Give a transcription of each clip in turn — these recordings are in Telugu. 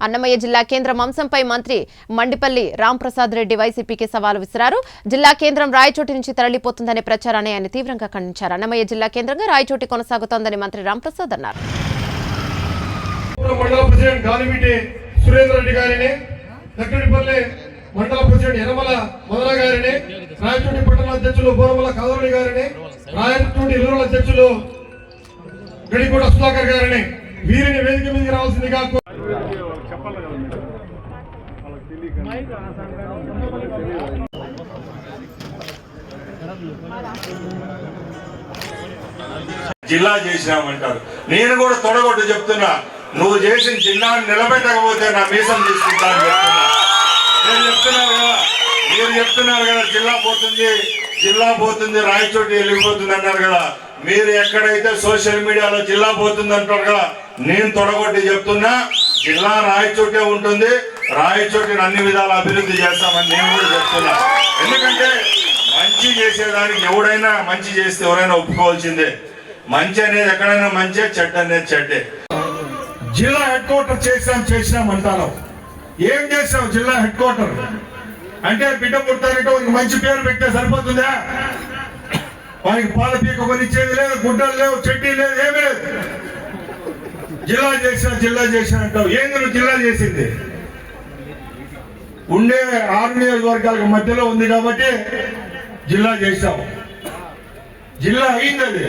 అన్నమయ్య జిల్లా కేంద్రం అంశంపై మంత్రి మండిపల్లి రాంప్రసాద్ రెడ్డి వైసీపీకి సవాలు విసిరారు. జిల్లా కేంద్రం రాయచోటి నుంచి తరలిపోతుందనే ప్రచారాన్ని ఆయన తీవ్రంగా ఖండించారు. అన్నమయ్య జిల్లా కేంద్రంగా రాయచోటి కొనసాగుతోందని మంత్రి రాంప్రసాద్ అన్నారు. మండల ప్రెసిడెంట్ గాలిమిటి సురేంద్ర రెడ్డి గారిని, దక్కడిపల్లి మండల ప్రెసిడెంట్ యనమల మొదల గారిని, రాయచోటి పట్టణ అధ్యక్షులు బోరమల కాదరుడి గారిని, రాయచోటి రూరల్ అధ్యక్షులు గడికోట సుధాకర్ గారిని వీరిని వేదిక మీదకి రావాల్సిందిగా జిల్లా చేసినామంటారు. నేను కూడా తొడగొట్టు చెప్తున్నా, నువ్వు చేసిన జిల్లాను నిలబెట్టకపోతే నా మీసం తీసుకుంటా అని చెప్తున్నా. నేను చెప్తున్నారు కదా, మీరు చెప్తున్నారు కదా జిల్లా పోతుంది రాయచోటి వెళ్ళిపోతుంది అన్నారు కదా. మీరు ఎక్కడైతే సోషల్ మీడియాలో జిల్లా పోతుంది అంటారు కదా, నేను తొడగొట్టి చెప్తున్నా, జిల్లా రాయచోటే ఉంటుంది. రాయచోటిని అన్ని విధాల అభివృద్ధి చేస్తామని నేను కూడా చెప్తున్నా. ఎందుకంటే మంచి చేసేదానికి ఎవడైనా మంచి చేస్తే ఎవరైనా ఒప్పుకోవాల్సిందే. మంచి అనేది ఎక్కడైనా మంచి, చెడ్డ అనేది చెడ్డే. జిల్లా హెడ్ క్వార్టర్ చేసినాం అంటారు. ఏం చేసావు జిల్లా హెడ్ క్వార్టర్ అంటే? బిడ్డ పుట్టారంటే ఒక మంచి పేరు పెట్టే సరిపోతుందా? వారికి పాల పీక కొనిచ్చేది లేదు, గుడ్డలు లేవు, చెడ్డీ లేదు, ఏమీ లేదు. జిల్లా చేసిన అంటావు. ఏంది నువ్వు జిల్లా చేసింది? ఉండే 6 నియోజకవర్గాలకు మధ్యలో ఉంది కాబట్టి జిల్లా చేశావు. జిల్లా అయింది, అది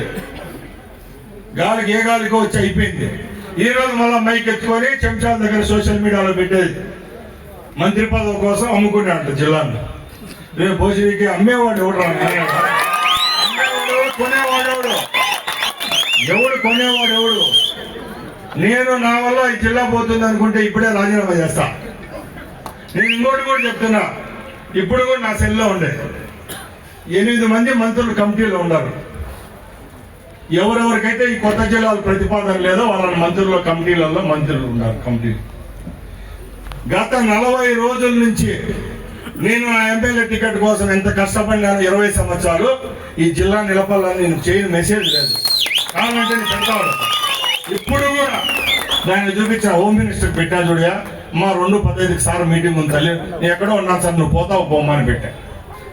గాలికి ఏ గాలికో వచ్చి అయిపోయింది. ఈ రోజు మళ్ళా మైక్ ఎత్తుకొని చెంచాల దగ్గర సోషల్ మీడియాలో పెట్టేది మంత్రి పదవి కోసం అమ్ముకునే అంట జిల్లాను. రేపు భోజనకి అమ్మేవాడు ఎవడు రా? కొనేవాడు ఎవడు? నేను నా వల్ల ఈ జిల్లా పోతుంది అనుకుంటే ఇప్పుడే రాజీనామా చేస్తా. నేను ఇంకోటి కూడా చెప్తున్నా, ఇప్పుడు కూడా నా సెల్లో ఉండే 8 మంది మంత్రులు కమిటీలో ఉన్నారు. ఎవరెవరికైతే ఈ కొత్త జిల్లాల ప్రతిపాదన లేదో వాళ్ళ మంత్రుల కమిటీలలో మంత్రులు ఉన్నారు. కమిటీ గత 40 రోజుల నుంచి నేను నా ఎమ్మెల్యే టికెట్ కోసం ఎంత కష్టపడినాను. 20 సంవత్సరాలు ఈ జిల్లా నిలపాలని నేను చేయని మెసేజ్ లేదు. కావాలంటే నేను పెడతాను. ఇప్పుడు కూడా దాన్ని చూపించిన హోమ్ మినిస్టర్ పెట్టా చూడయా, మా 2:15 సార్ మీటింగ్ ఉంది తల్లి, నేను ఎక్కడో ఉన్నాను సార్, నువ్వు పోతావు పోమని పెట్టా.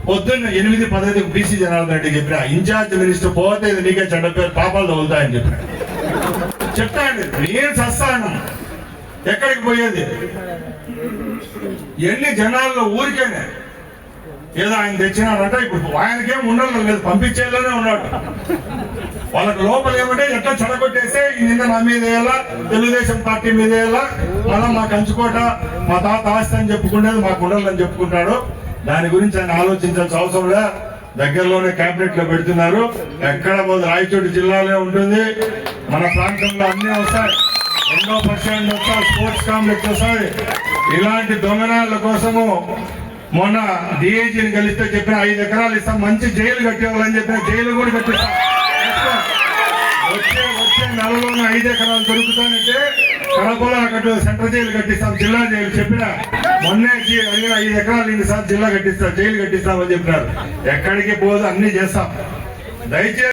పొద్దున్న 8:15 బీసీ జనార్దన్ రెడ్డి చెప్పిన, ఇన్ఛార్జ్ మినిస్టర్ పోతే ఇది నీకే చెడ్డ పేరు, పాపాలు తగులుతాయని చెప్పిన. చెప్తాండి నేను చస్తాను. ఎక్కడికి పోయేది? ఎన్ని జనాల్లో ఊరికేనే ఏదో ఆయన తెచ్చినాడంట. ఇప్పుడు ఆయనకేం ఉండడం లేదు, పంపించేలానే ఉన్నాడు. వాళ్ళకి లోపల ఏమంటే ఎట్లా చెడగొట్టేస్తే నిన్న నా మీద వేయాలా, తెలుగుదేశం పార్టీ మీద వేయాలా, మళ్ళా మా కంచుకోట మా తాత ఆస్తి అని చెప్పుకునేది మాకు ఉండాలని చెప్పుకుంటాడు. దాని గురించి ఆయన ఆలోచించాల్సిన అవసరం లే. దగ్గరలోనే కేబినెట్ లో పెడుతున్నారు. ఎక్కడ పోదు రాయచోటి జిల్లాలో ఉంటుంది. మన ప్రాంతంలో అన్ని వస్తాయి. 2% వస్తాయి, స్పోర్ట్స్ కాంప్లెక్స్ వస్తాయి. ఇలాంటి దొంగనాల కోసము మొన్న డిఐజీని కలిస్తే చెప్పిన 5 ఎకరాలు ఇస్తాం, మంచి జైలు కట్టేవాళ్ళని చెప్పిన, జైలు కూడా కట్టిస్తాం. వచ్చే నెలలోనే 5 ఎకరాలు దొరుకుతానంటే కడపలో కట్టు సెంట్రల్ జైలు కట్టిస్తాం, జిల్లా జైలు చెప్పిన. మొన్నే 5 ఎకరాలు ఇంటి సార్ జిల్లా కట్టిస్తాం, జైలు కట్టిస్తామని చెప్పినారు. ఎక్కడికి పోదు, అన్ని చేస్తాం. దయచేసి